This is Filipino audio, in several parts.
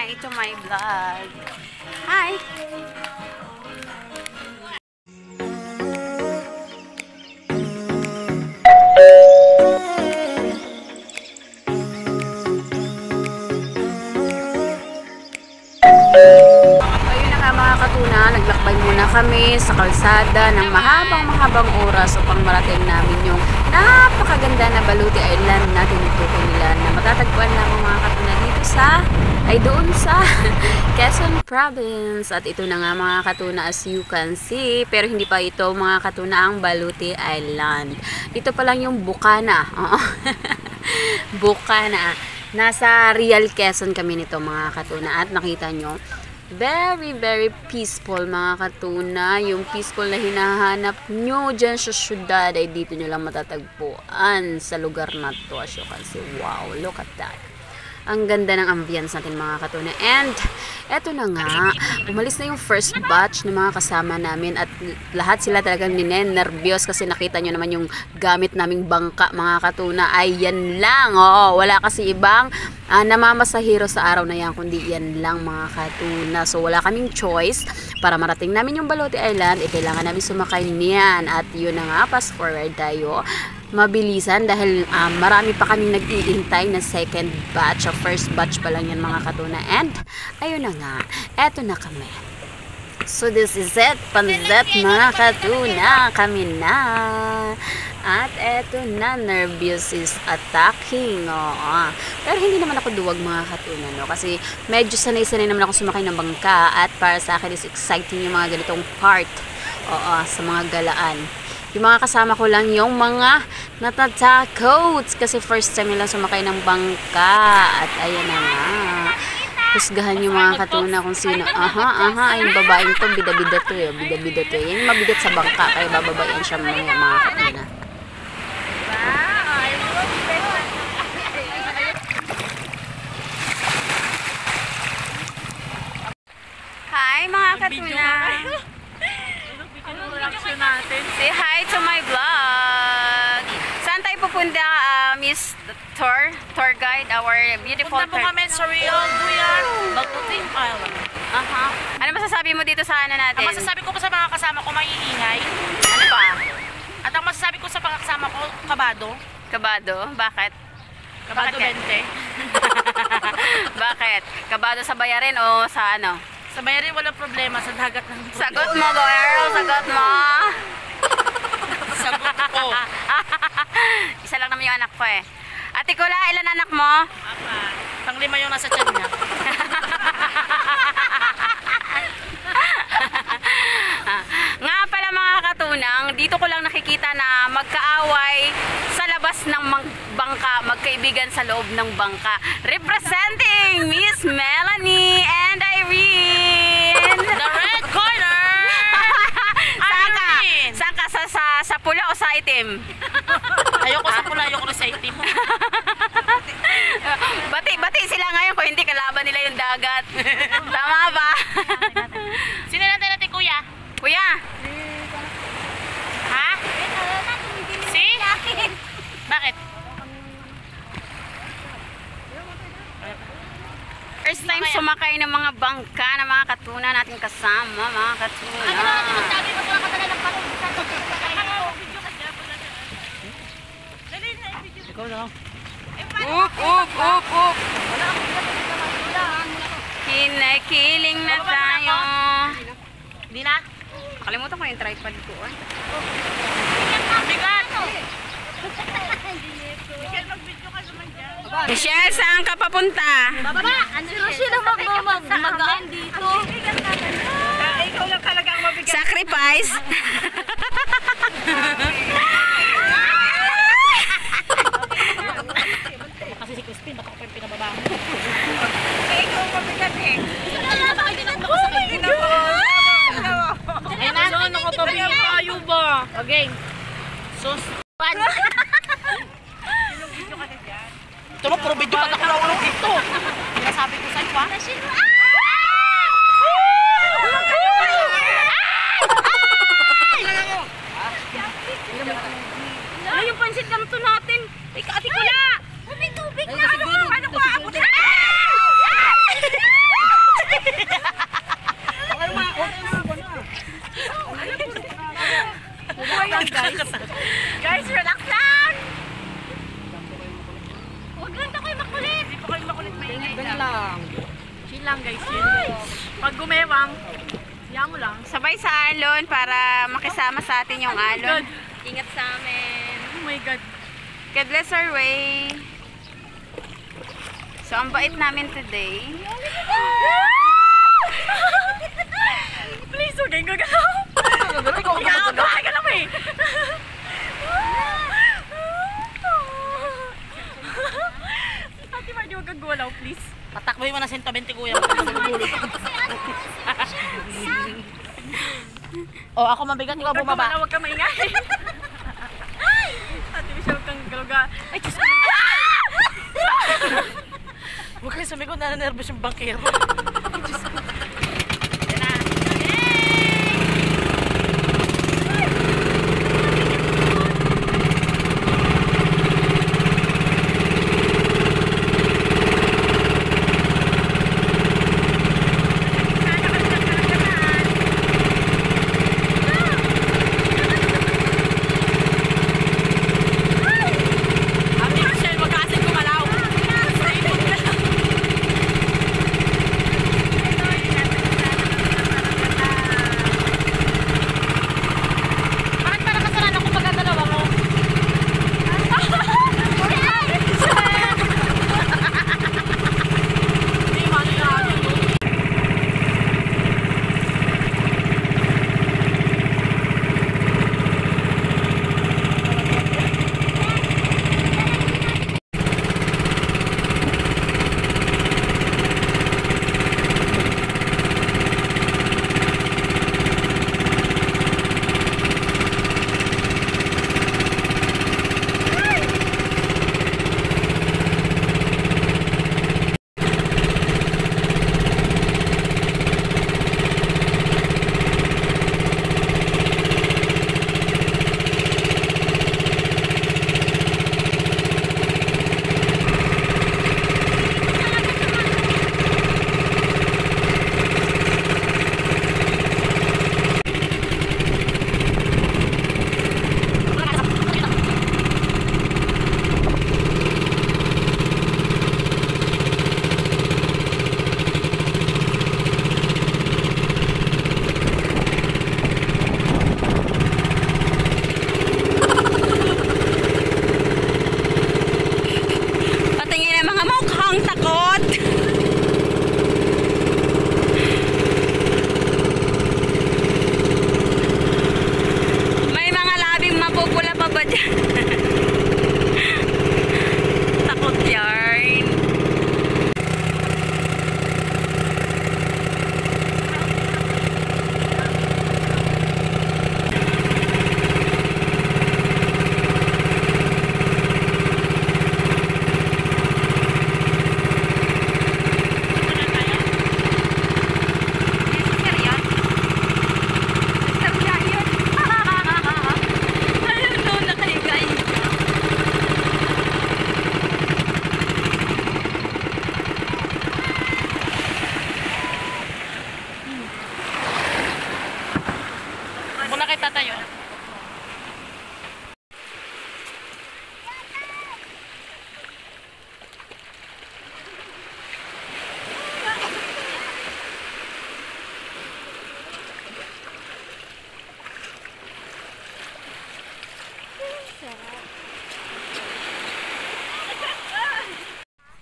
Hi to my vlog. Hi! Ayun na nga mga katuna, naglakbay muna kami sa kalsada ng mahabang oras upang marating namin yung napakaganda na Baluti Island na tinutukoy nila na matatagpuan lamang mga katuna dito doon sa Quezon Province. At ito na nga mga katuna, as you can see, pero hindi pa ito mga katuna ang Baluti Island. Ito pa lang yung Bukana. Bukana. Nasa Real Quezon kami nito mga katuna, at nakita nyo, very peaceful mga katuna. Yung peaceful na hinahanap nyo dyan sa syudad ay dito nyo lang matatagpuan sa lugar na to. As you can see, wow, look at that. Ang ganda ng ambience natin mga katuna. And eto na nga, umalis na yung first batch ng mga kasama namin, at lahat sila talagang ninenervyos kasi nakita nyo naman yung gamit naming bangka mga katuna ay yan lang. Oo, wala kasi ibang namamasahero sa araw na yan kundi yan lang mga katuna. So wala kaming choice, para marating namin yung Baluti Island kailangan namin sumakay niyan. At yun na nga, fast forward tayo, mabilisan dahil marami pa kami nag-iintay na second batch. First batch pa lang yan mga katuna. And ayun na nga, eto na kami. So this is it, panzet mga katuna, kami na. At eto na, nervous is attacking. Pero hindi naman ako duwag mga katuna, no? Kasi medyo sanay-sanay naman ako sumakay ng bangka, at para sa akin is exciting yung mga ganitong part. Sa mga galaan. Yung mga kasama ko lang yung mga natatakots kasi first time nila sumakay ng bangka. At ayun na nga, husgahan yung mga katuna kung sino. Yung babaeng to, bida-bida to eh. Bida-bida to eh. Yan yung mabigat sa bangka, kaya bababayan siya mga katuna. Hi mga katuna! Say hi to my vlog. Saan tayo pupunta, Miss Tour Guide, our beautiful tour? Punta po kami sa Real Baluti Island. Ano masasabi mo dito sa ano natin? Ang masasabi ko po sa mga kasama ko, maiingay. Ano pa? At ang masasabi ko sa mga kasama ko, kabado. Kabado? Bakit? Kabado 20. Bakit? Kabado sa bayarin o sa ano? Sa bayarin walang problema, sa dagat ng problema. Sagot mo, girl! Sagot mo! Sagot ko. Isa lang naman yung anak ko eh. Ate Kula, ilan anak mo? Pang-5 yung nasa tiyan niya. Nga pala mga katunang, dito ko lang nakikita na magkaaway sa labas ng bangka, magkaibigan sa loob ng bangka. Representing Miss Melanie and Irene! The red corner! Saan ka? Sa pula o sa itim? Ayoko sa pula, ayoko sa itim. Bati sila ngayon kung hindi kalaban nila yung dagat. Tama ba? Sino natin kuya? Kuya? Ha? Si? Bakit? First time sumakay ng mga bangka ng mga katuna natin kasama, mga katuna. Ikaw na. Up! Kinikiling na tayo. Hindi na? Nakalimutan ko yung tripod ko. Bigat! Michelle, saan ka papunta? Bababa! Ano sila mag-magaan dito? Ikaw lang talaga ang mabigat. Sacrifice? Kasi si Crispin, baka ko yung pinababa mo. Ikaw mabigat eh. Baka hindi lang ako sa kayo. Ayun na, nakatabi yung kayo ba? Okay. Sus. Ito mo, puro video ka nakulawalong dito. Sinasabi ko sa'yo ha? Ano yung pansit ganito natin? Ate Kula! Tubig na! Ano ko? Yun lang guys, yun. Pag gumewang, yan mo lang. Sabay sa alon para makisama sa atin yung alon. Ingat sa amin. Oh my God. God bless our way. So, ang bait namin today. Please, huwag kayong gagalaw. Ikaw ka lang eh. Ate Mardy, huwag kang gulaw, please. Patakboy mo na 120 kuya. O ako mabigat, ikaw bumaba. Huwag kang maingay. Ate Michelle, huwag kang galuga. Ay, Diyos ko. Huwag kayo sumigaw, nananervous yung bangkero.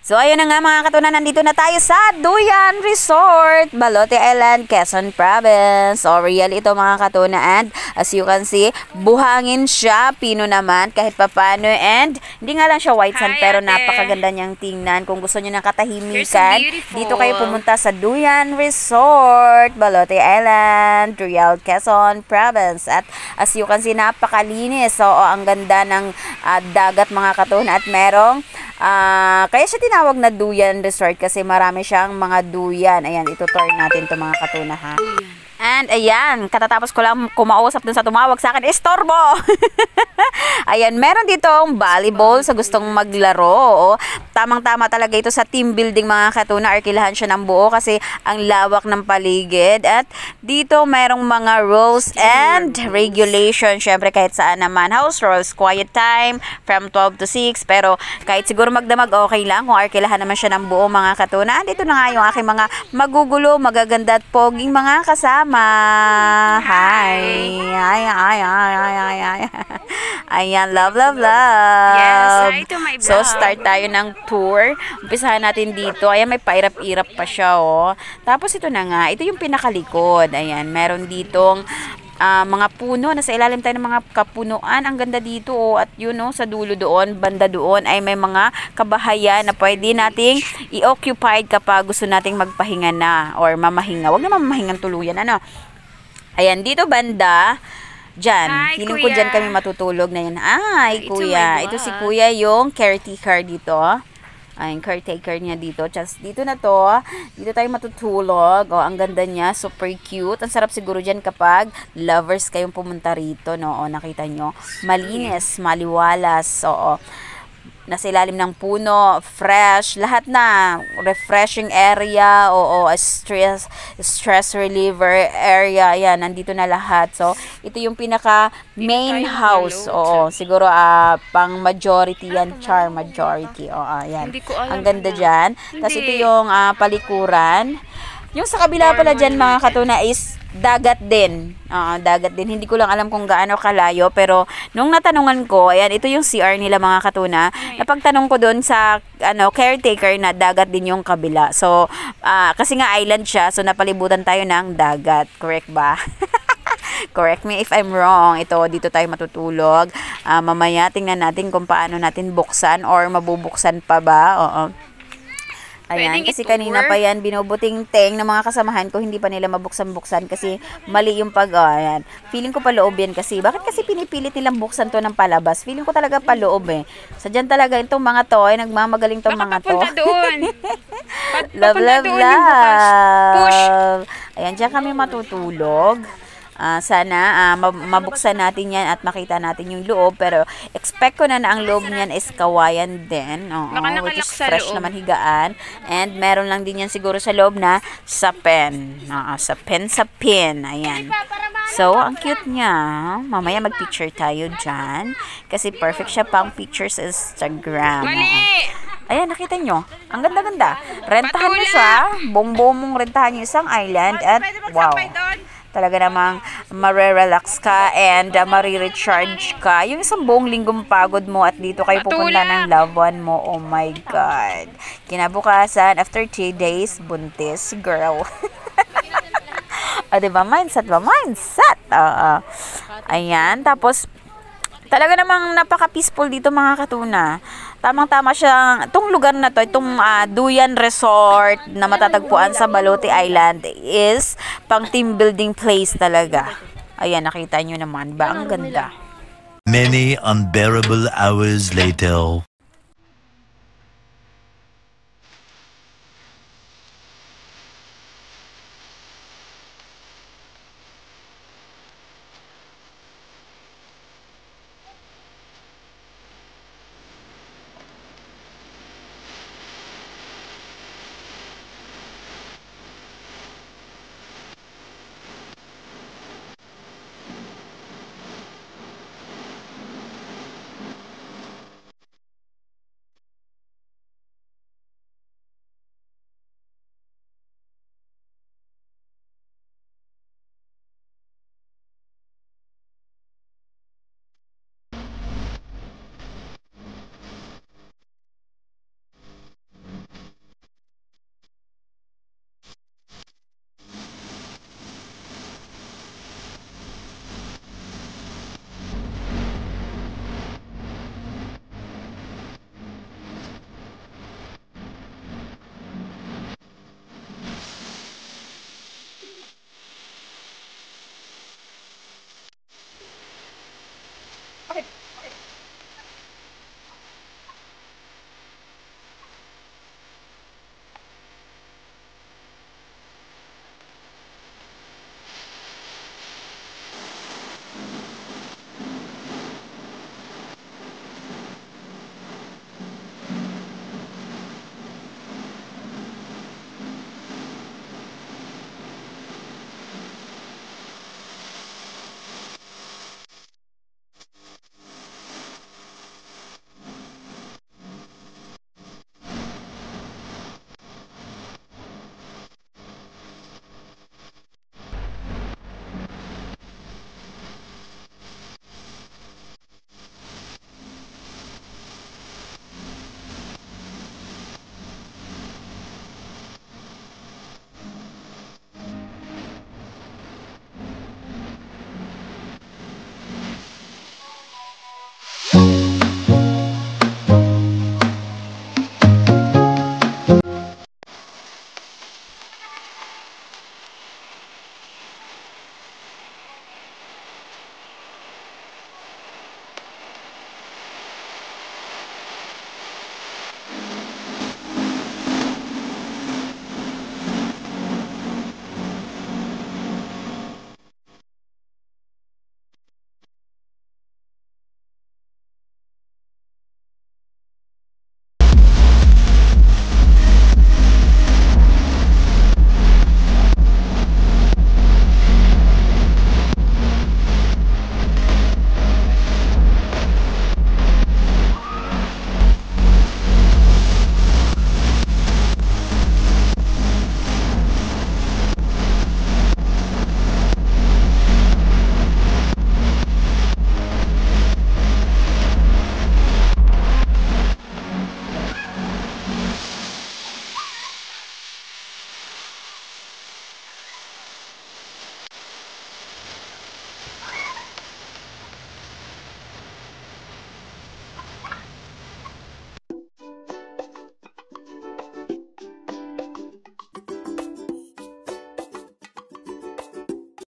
So, ayun na nga mga katunan, nandito na tayo sa Duyan Resort, Balote Island, Quezon Province. So, real ito mga katunan. And as you can see, buhangin siya, pino naman, kahit papano. And hindi nga lang siya white sand, pero napakaganda niyang tingnan. Kung gusto niyo ng katahimikan, dito kayo pumunta sa Duyan Resort, Balote Island, Real, Quezon Province. At as you can see, napakalinis. So, ang ganda ng dagat mga katunan. At merong kaya siya tinawag na Duyan Resort kasi marami siyang mga duyan. Ayan, itutur natin to mga katuna ha. And ayan, katatapos ko lang kumausap dun sa tumawag sa akin, estorbo! Ayan, meron ditong volleyball sa gustong maglaro. Oo. Tamang-tama talaga ito sa team building mga katuna. Arkilahan siya ng buo kasi ang lawak ng paligid. At dito merong mga rules and regulations. Syempre kahit saan naman. House rules, quiet time from 12 to 6. Pero kahit siguro magdamag, okay lang kung arkilahan naman siya ng buo mga katuna. Andito na nga yung aking mga magugulo, magaganda at poging mga kasama. Hi! Hi, hi, hi, hi, hi, hi. Ayan, love, love, love. Yes, hi to my So, vlog. start tayo ng tour. Umpisahan natin dito. Ayan, may pairap-irap pa siya, oh. Tapos, ito na nga. Ito yung pinakalikod. Ayan, meron ditong mga puno. Nasa ilalim tayo ng mga kapunuan. Ang ganda dito, oh. At yun, oh, sa dulo doon, banda doon, ay may mga kabahayan na pwede nating i-occupied kapag gusto nating magpahinga na or mamahinga. Huwag na mamahingang tuluyan, ano. Ayan, dito banda, dyan. Hi, Feeling ko kuya. dyan kami matutulog na yan. Ay, Ito kuya. my Ito si vlog. kuya yung caretaker dito. Ay, caretaker niya dito. Just dito na to. Dito tayo matutulog. Oh, ang ganda niya. Super cute. Ang sarap siguro dyan kapag lovers kayong pumunta rito, no? O, nakita nyo. Malinis, maliwalas. Oo. Nasa ilalim ng puno, fresh, lahat na, refreshing area, oo, stress reliever area, ayan, nandito na lahat. So, ito yung pinaka main tayo house, malo. oo, siguro pang majority yan, char majority, oo, ayan. Hindi ko alam Ang ganda na. dyan. Tapos Hindi. ito yung palikuran. Yung sa kabila pala dyan mga katuna is dagat din. Dagat din. Hindi ko lang alam kung gaano kalayo. Pero nung natanungan ko, ayan, ito yung CR nila mga katuna. Napagtanong ko doon sa caretaker na dagat din yung kabila. So, kasi nga island siya. So, napalibutan tayo ng dagat. Correct ba? Correct me if I'm wrong. Ito, dito tayo matutulog. Mamaya, tingnan natin kung paano natin buksan or mabubuksan pa ba. Oo. Ayan, Pwedeng kasi i-tour. kanina pa yan, binubuting-teng ng mga kasamahan ko, hindi pa nila mabuksan-buksan kasi mali yung ayan. Feeling ko paloob yan kasi. Bakit kasi pinipilit nilang buksan to ng palabas? Feeling ko talaga paloob eh. Sadyan talaga itong mga to, ay nagmamagaling tong Baka mga to. papunta doon. Love, Papunta love, doon yung bukas. Push. love. Ayan, dyan kami matutulog. Sana mabuksan natin yan at makita natin yung loob. Pero expect ko na ang loob niyan is kawayan din. Oo, Baka which is nakalak sa fresh loob. naman higaan. And meron lang din yan siguro sa loob na sapin. Sapin. Ayan. So, ang cute niya. Mamaya mag-picture tayo dyan. Kasi perfect siya pang pictures sa Instagram. Mali! Ayan, nakita nyo. Ang ganda-ganda. Rentahan nyo Patulak. siya. Buong mong rentahan nyo isang island. At wow. Talaga namang marerelax ka and marirecharge ka. Yung isang buong linggong pagod mo at dito kayo pupunta Patulak. ng loved one mo. Oh my God. Kinabukasan, after 3 days, buntis, girl. Diba? Mindset ba? Mindset. Ayan. Tapos, talaga namang napaka-peaceful dito mga katuna. Tamang-tama siyang, itong lugar na to, itong Duyan Resort na matatagpuan sa Balote Island is pang team building place talaga. Ayan, nakita nyo naman ba? Ang ganda. Many unbearable hours later.